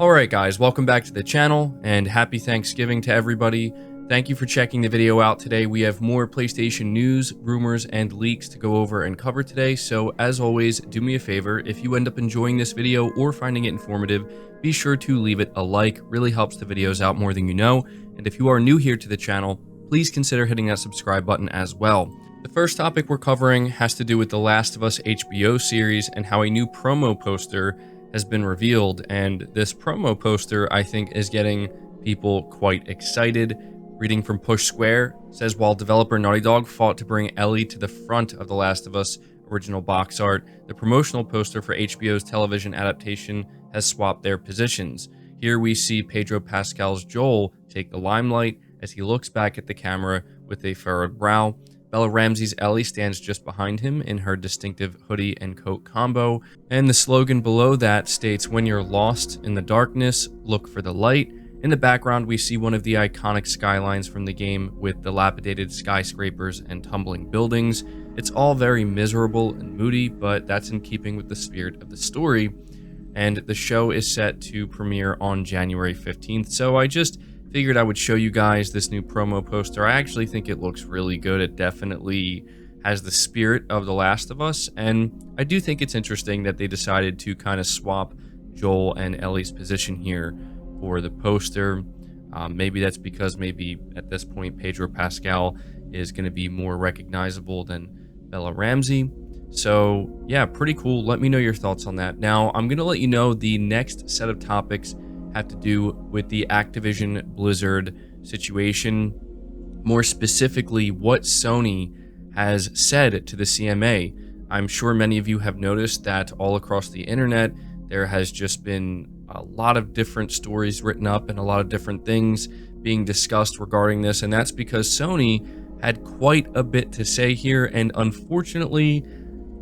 Alright guys, welcome back to the channel, and happy Thanksgiving to everybody. Thank you for checking the video out today. We have more PlayStation news, rumors, and leaks to go over and cover today, so as always, do me a favor, if you end up enjoying this video or finding it informative, be sure to leave it a like. Really helps the videos out more than you know, and if you are new here to the channel, please consider hitting that subscribe button as well. The first topic we're covering has to do with The Last of Us HBO series and how a new promo poster has been revealed, and this promo poster I think is getting people quite excited. Reading from Push Square says, while developer Naughty Dog fought to bring Ellie to the front of The Last of Us original box art, the promotional poster for HBO's television adaptation has swapped their positions. Here we see Pedro Pascal's Joel take the limelight as he looks back at the camera with a furrowed brow. Bella Ramsey's Ellie stands just behind him in her distinctive hoodie and coat combo, and the slogan below that states, "When you're lost in the darkness, look for the light." In the background, we see one of the iconic skylines from the game with dilapidated skyscrapers and tumbling buildings. It's all very miserable and moody, but that's in keeping with the spirit of the story, and the show is set to premiere on January 15th, so I just figured I would show you guys this new promo poster. I actually think it looks really good. It definitely has the spirit of The Last of Us, and I do think it's interesting that they decided to kind of swap Joel and Ellie's position here for the poster. Maybe that's because maybe at this point Pedro Pascal is going to be more recognizable than Bella Ramsey. So yeah, pretty cool. Let me know your thoughts on that. Now I'm going to let you know the next set of topics have to do with the Activision Blizzard situation, more specifically what Sony has said to the CMA. I'm sure many of you have noticed that all across the internet there has just been a lot of different stories written up and a lot of different things being discussed regarding this, and that's because Sony had quite a bit to say here, and unfortunately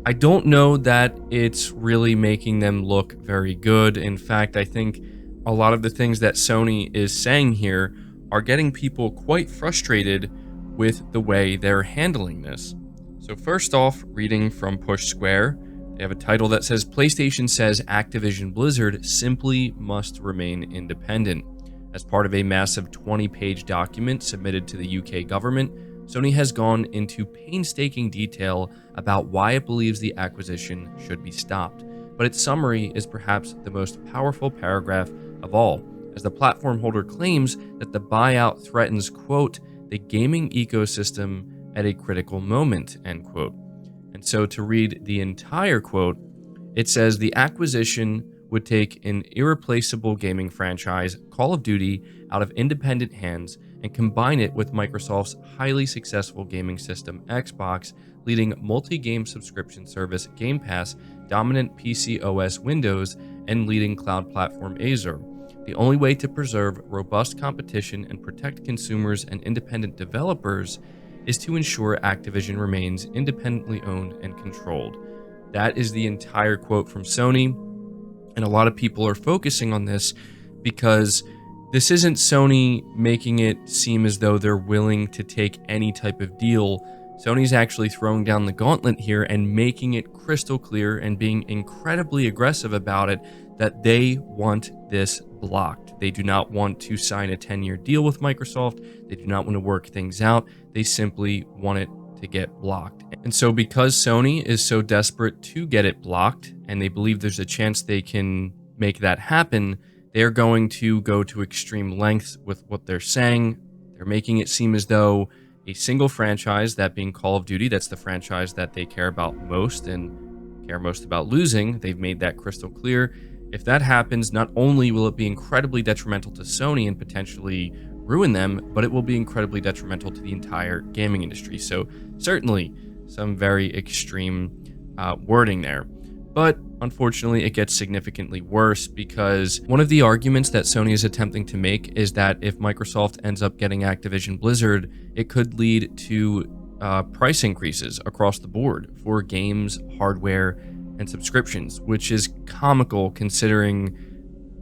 I don't know that it's really making them look very good. In fact, I think a lot of the things that Sony is saying here are getting people quite frustrated with the way they're handling this. So first off, reading from Push Square, they have a title that says, PlayStation says Activision Blizzard simply must remain independent. As part of a massive 20-page document submitted to the UK government, Sony has gone into painstaking detail about why it believes the acquisition should be stopped. But its summary is perhaps the most powerful paragraph of all, as the platform holder claims that the buyout threatens, quote, the gaming ecosystem at a critical moment, end quote. And so to read the entire quote, it says the acquisition would take an irreplaceable gaming franchise, Call of Duty, out of independent hands and combine it with Microsoft's highly successful gaming system, Xbox, leading multi-game subscription service, Game Pass, dominant PC OS Windows, and leading cloud platform Azure. The only way to preserve robust competition and protect consumers and independent developers is to ensure Activision remains independently owned and controlled. That is the entire quote from Sony, and a lot of people are focusing on this because this isn't Sony making it seem as though they're willing to take any type of deal. Sony's actually throwing down the gauntlet here and making it crystal clear and being incredibly aggressive about it that they want this blocked. They do not want to sign a 10-year deal with Microsoft. They do not want to work things out. They simply want it to get blocked. And so because Sony is so desperate to get it blocked, and they believe there's a chance they can make that happen, they're going to go to extreme lengths with what they're saying. They're making it seem as though a single franchise, that being Call of Duty, that's the franchise that they care about most and care most about losing. They've made that crystal clear. If that happens, not only will it be incredibly detrimental to Sony and potentially ruin them, but it will be incredibly detrimental to the entire gaming industry. So certainly some very extreme wording there. But unfortunately, it gets significantly worse because one of the arguments that Sony is attempting to make is that if Microsoft ends up getting Activision Blizzard, it could lead to price increases across the board for games, hardware, and subscriptions, which is comical considering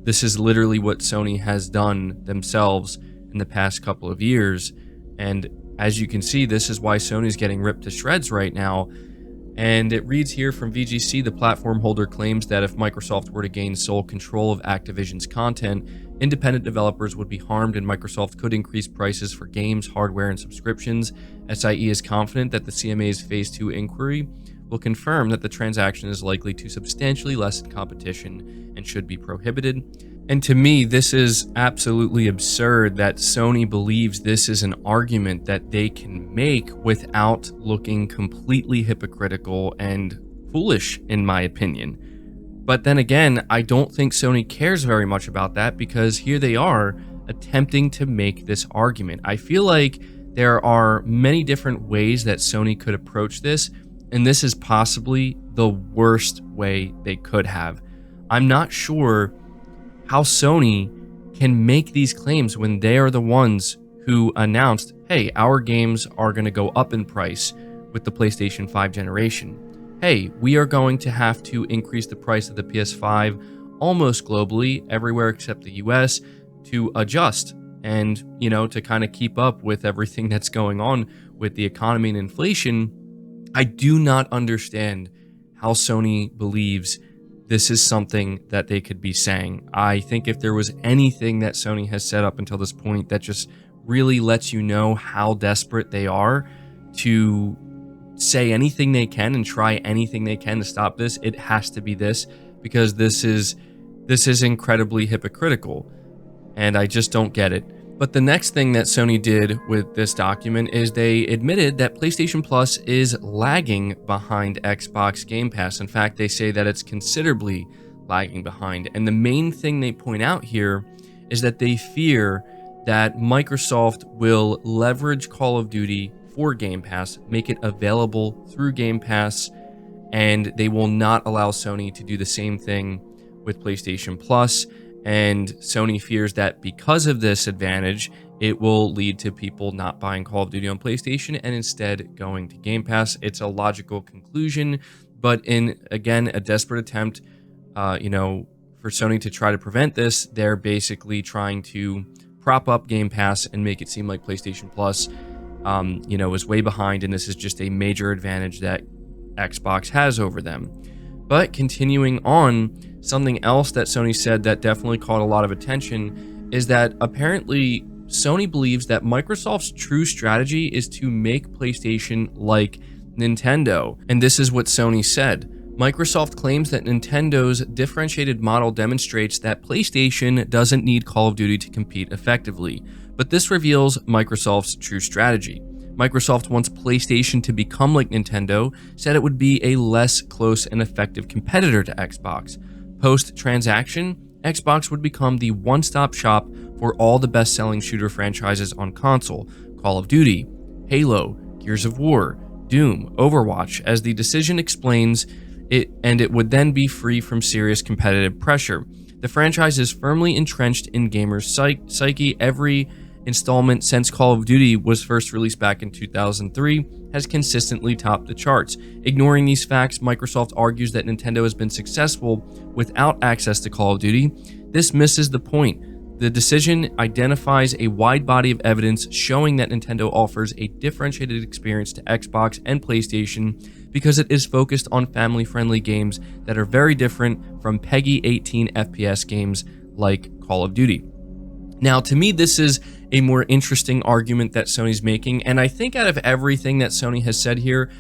this is literally what Sony has done themselves in the past couple of years. And as you can see, this is why Sony's getting ripped to shreds right now. And it reads here from VGC, the platform holder claims that if Microsoft were to gain sole control of Activision's content, independent developers would be harmed and Microsoft could increase prices for games, hardware, and subscriptions. SIE is confident that the CMA's Phase 2 inquiry will confirm that the transaction is likely to substantially lessen competition and should be prohibited. And to me, this is absolutely absurd that Sony believes this is an argument that they can make without looking completely hypocritical and foolish, in my opinion. But then again, I don't think Sony cares very much about that, because here they are attempting to make this argument. I feel like there are many different ways that Sony could approach this, and this is possibly the worst way they could have. I'm not sure how Sony can make these claims when they are the ones who announced, hey, our games are going to go up in price with the PlayStation 5 generation. Hey, we are going to have to increase the price of the PS5 almost globally, everywhere except the US, to adjust and, to kind of keep up with everything that's going on with the economy and inflation. I do not understand how Sony believes this is something that they could be saying. I think if there was anything that Sony has said up until this point that just really lets you know how desperate they are to say anything they can and try anything they can to stop this, it has to be this, because this is incredibly hypocritical, and I just don't get it. But the next thing that Sony did with this document is they admitted that PlayStation Plus is lagging behind Xbox Game Pass. In fact, they say that it's considerably lagging behind. And the main thing they point out here is that they fear that Microsoft will leverage Call of Duty for Game Pass, make it available through Game Pass, and they will not allow Sony to do the same thing with PlayStation Plus. And Sony fears that because of this advantage, it will lead to people not buying Call of Duty on PlayStation and instead going to Game Pass. It's a logical conclusion, but in, again, a desperate attempt, for Sony to try to prevent this, they're basically trying to prop up Game Pass and make it seem like PlayStation Plus, is way behind, and this is just a major advantage that Xbox has over them. But continuing on, something else that Sony said that definitely caught a lot of attention is that apparently Sony believes that Microsoft's true strategy is to make PlayStation like Nintendo. And this is what Sony said. Microsoft claims that Nintendo's differentiated model demonstrates that PlayStation doesn't need Call of Duty to compete effectively, but this reveals Microsoft's true strategy. Microsoft wants PlayStation to become like Nintendo, said it would be a less close and effective competitor to Xbox. Post-transaction, Xbox would become the one-stop shop for all the best-selling shooter franchises on console: Call of Duty, Halo, Gears of War, Doom, Overwatch, as the decision explains it, and it would then be free from serious competitive pressure. The franchise is firmly entrenched in gamers' psyche. Every installment since Call of Duty was first released back in 2003 has consistently topped the charts. Ignoring these facts, Microsoft argues that Nintendo has been successful without access to Call of Duty. This misses the point. The decision identifies a wide body of evidence showing that Nintendo offers a differentiated experience to Xbox and PlayStation because it is focused on family-friendly games that are very different from PEGI 18 FPS games like Call of Duty. Now, to me, this is a more interesting argument that Sony's making, and I think out of everything that Sony has said here,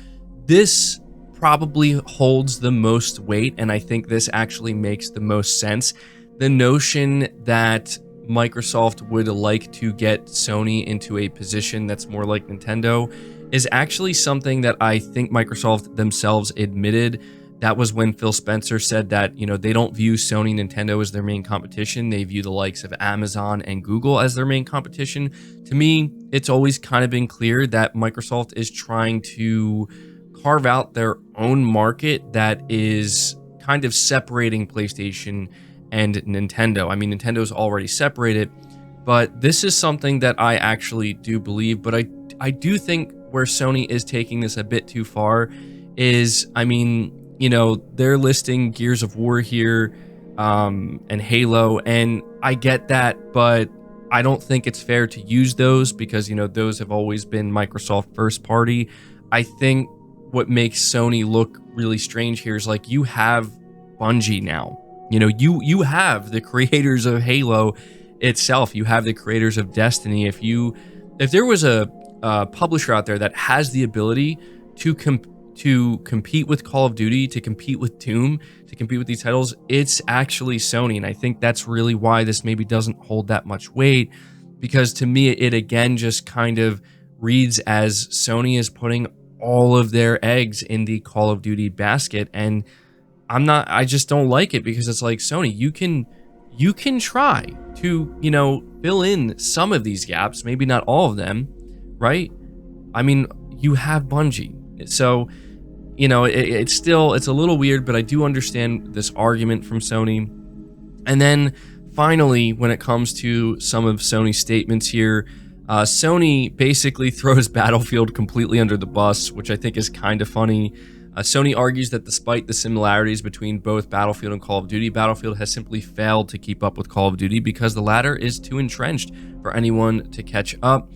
this probably holds the most weight, and I think this actually makes the most sense. The notion that Microsoft would like to get Sony into a position that's more like Nintendo is actually something that I think Microsoft themselves admitted. That was when Phil Spencer said that, they don't view Sony and Nintendo as their main competition. They view the likes of Amazon and Google as their main competition. To me, it's always kind of been clear that Microsoft is trying to carve out their own market that is kind of separating PlayStation and Nintendo. I mean, Nintendo's already separated, but this is something that I actually do believe. But I do think where Sony is taking this a bit too far is, they're listing Gears of War here and Halo, and I get that, but I don't think it's fair to use those because, those have always been Microsoft first party. I think what makes Sony look really strange here is like you have Bungie now. You know, you have the creators of Halo itself. You have the creators of Destiny. If there was a publisher out there that has the ability to compete with Call of Duty, to compete with Doom, to compete with these titles, it's actually Sony. And I think that's really why this maybe doesn't hold that much weight, because to me, it again just kind of reads as Sony is putting all of their eggs in the Call of Duty basket. And I just don't like it, because it's like, Sony, you can try to, you know, fill in some of these gaps, maybe not all of them, right? I mean, you have Bungie. So, you know, it's a little weird, but I do understand this argument from Sony. And then finally, when it comes to some of Sony's statements here, Sony basically throws Battlefield completely under the bus, which I think is kind of funny. Sony argues that despite the similarities between both Battlefield and Call of Duty, Battlefield has simply failed to keep up with Call of Duty because the latter is too entrenched for anyone to catch up.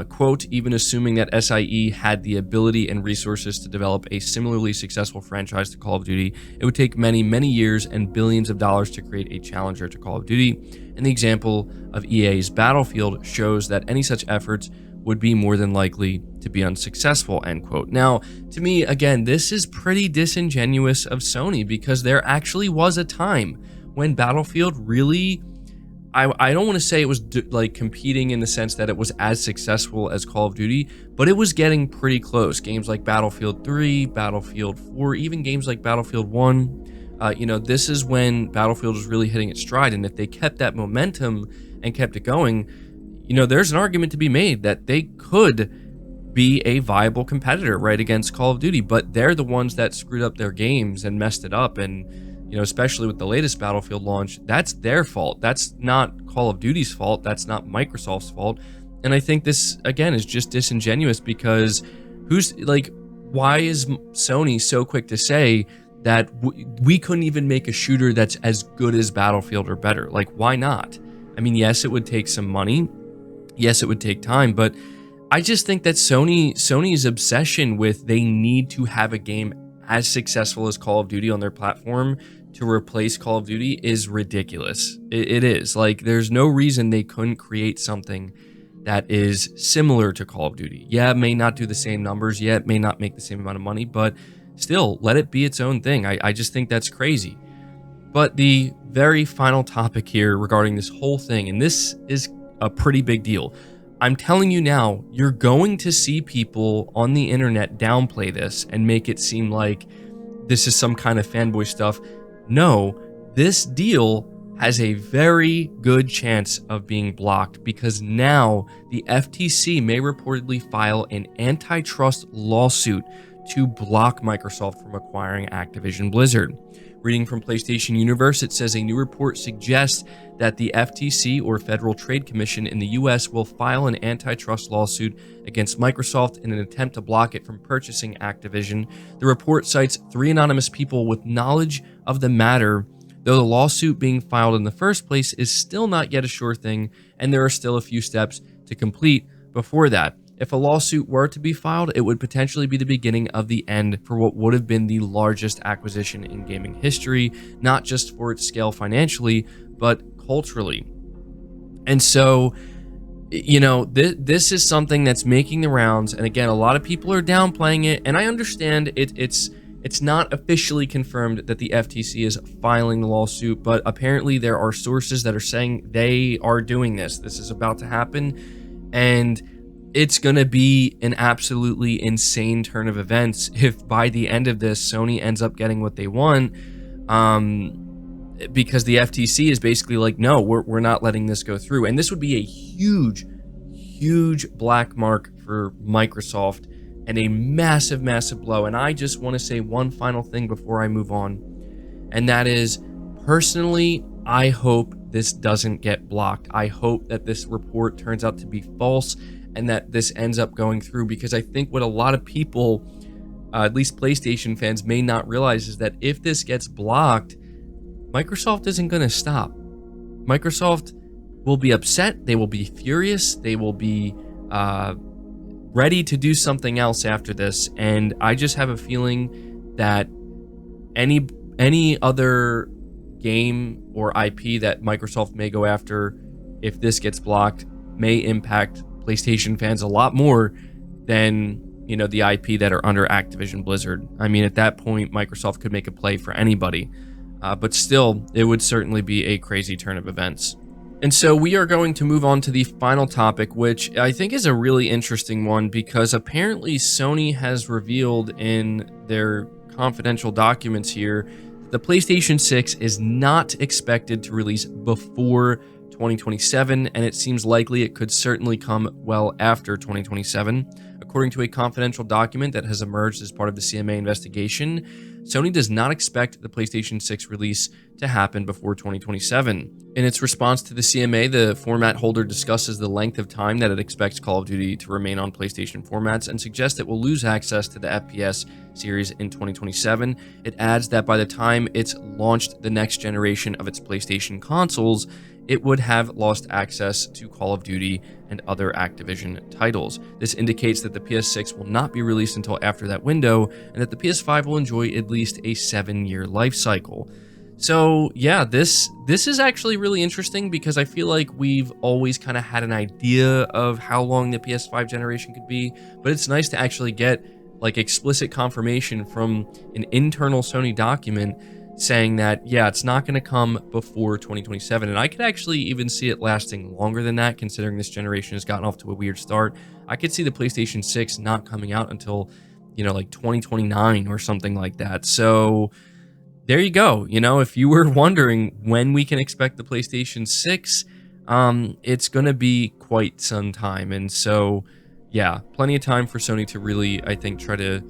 Quote, even assuming that SIE had the ability and resources to develop a similarly successful franchise to Call of Duty, it would take many, many years and billions of dollars to create a challenger to Call of Duty. And the example of EA's Battlefield shows that any such efforts would be more than likely to be unsuccessful, end quote. Now, to me, again, this is pretty disingenuous of Sony, because there actually was a time when Battlefield really, I don't want to say it was like competing in the sense that it was as successful as Call of Duty, but it was getting pretty close. Games like Battlefield 3, Battlefield 4, even games like Battlefield 1, you know, this is when Battlefield was really hitting its stride. And if they kept that momentum and kept it going, you know, there's an argument to be made that they could be a viable competitor right against Call of Duty, but they're the ones that screwed up their games and messed it up. And, you know, especially with the latest Battlefield launch, that's their fault. That's not Call of Duty's fault. That's not Microsoft's fault. And I think this, again, is just disingenuous, because why is Sony so quick to say that we couldn't even make a shooter that's as good as Battlefield or better? Like, why not? I mean, yes, it would take some money. Yes, it would take time, but I just think that Sony's obsession with they need to have a game as successful as Call of Duty on their platform to replace Call of Duty is ridiculous. It is. Like, there's no reason they couldn't create something that is similar to Call of Duty. Yeah, it may not do the same numbers. Yeah, it may not make the same amount of money, but still, let it be its own thing. I just think that's crazy. But the very final topic here regarding this whole thing, and this is a pretty big deal. I'm telling you now, you're going to see people on the internet downplay this and make it seem like this is some kind of fanboy stuff. No, this deal has a very good chance of being blocked, because now the FTC may reportedly file an antitrust lawsuit to block Microsoft from acquiring Activision Blizzard. Reading from PlayStation Universe, it says a new report suggests that the FTC, or Federal Trade Commission in the US, will file an antitrust lawsuit against Microsoft in an attempt to block it from purchasing Activision. The report cites 3 anonymous people with knowledge of the matter, though the lawsuit being filed in the first place is still not yet a sure thing, and there are still a few steps to complete before that. If a lawsuit were to be filed, it would potentially be the beginning of the end for what would have been the largest acquisition in gaming history, not just for its scale financially, but culturally. And so, you know, this is something that's making the rounds. And again, a lot of people are downplaying it, and I understand it's not officially confirmed that the FTC is filing the lawsuit, but apparently there are sources that are saying they are doing this. This is about to happen, and it's going to be an absolutely insane turn of events if by the end of this, Sony ends up getting what they want, because the FTC is basically like, no, we're not letting this go through. And this would be a huge, huge black mark for Microsoft and a massive, massive blow. And I just want to say one final thing before I move on, and that is, personally, I hope this doesn't get blocked. I hope that this report turns out to be false and that this ends up going through, because I think what a lot of people, at least PlayStation fans, may not realize is that if this gets blocked, Microsoft isn't going to stop. Microsoft will be upset. They will be furious. They will be ready to do something else after this, and I just have a feeling that any other game or IP that Microsoft may go after, if this gets blocked, may impact PlayStation fans a lot more than, you know, the IP that are under Activision Blizzard. I mean, at that point, Microsoft could make a play for anybody, but still, it would certainly be a crazy turn of events. And so we are going to move on to the final topic, which I think is a really interesting one, because apparently Sony has revealed in their confidential documents here that the PlayStation 6 is not expected to release before 2027, and it seems likely it could certainly come well after 2027. According to a confidential document that has emerged as part of the CMA investigation, Sony does not expect the PlayStation 6 release to happen before 2027. In its response to the CMA, the format holder discusses the length of time that it expects Call of Duty to remain on PlayStation formats and suggests it will lose access to the FPS series in 2027. It adds that by the time it's launched the next generation of its PlayStation consoles, it would have lost access to Call of Duty and other Activision titles. This indicates that the PS6 will not be released until after that window, and that the PS5 will enjoy at least a 7-year life cycle. So yeah, this is actually really interesting, because I feel like we've always kind of had an idea of how long the PS5 generation could be, but it's nice to actually get like explicit confirmation from an internal Sony document saying that, yeah, it's not going to come before 2027. And I could actually even see it lasting longer than that, considering this generation has gotten off to a weird start. I could see the PlayStation 6 not coming out until, you know, like 2029 or something like that. So there you go. You know, if you were wondering when we can expect the PlayStation 6, it's going to be quite some time. And so, yeah, plenty of time for Sony to really, I think, try to,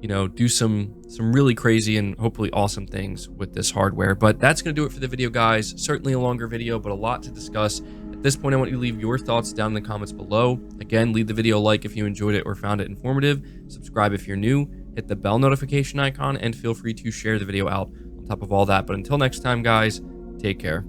you know, do some really crazy and hopefully awesome things with this hardware. But that's going to do it for the video, guys. Certainly a longer video, but a lot to discuss. At this point, I want you to leave your thoughts down in the comments below. Again, leave the video a like if you enjoyed it or found it informative. Subscribe if you're new. Hit the bell notification icon, and feel free to share the video out on top of all that. But until next time, guys, take care.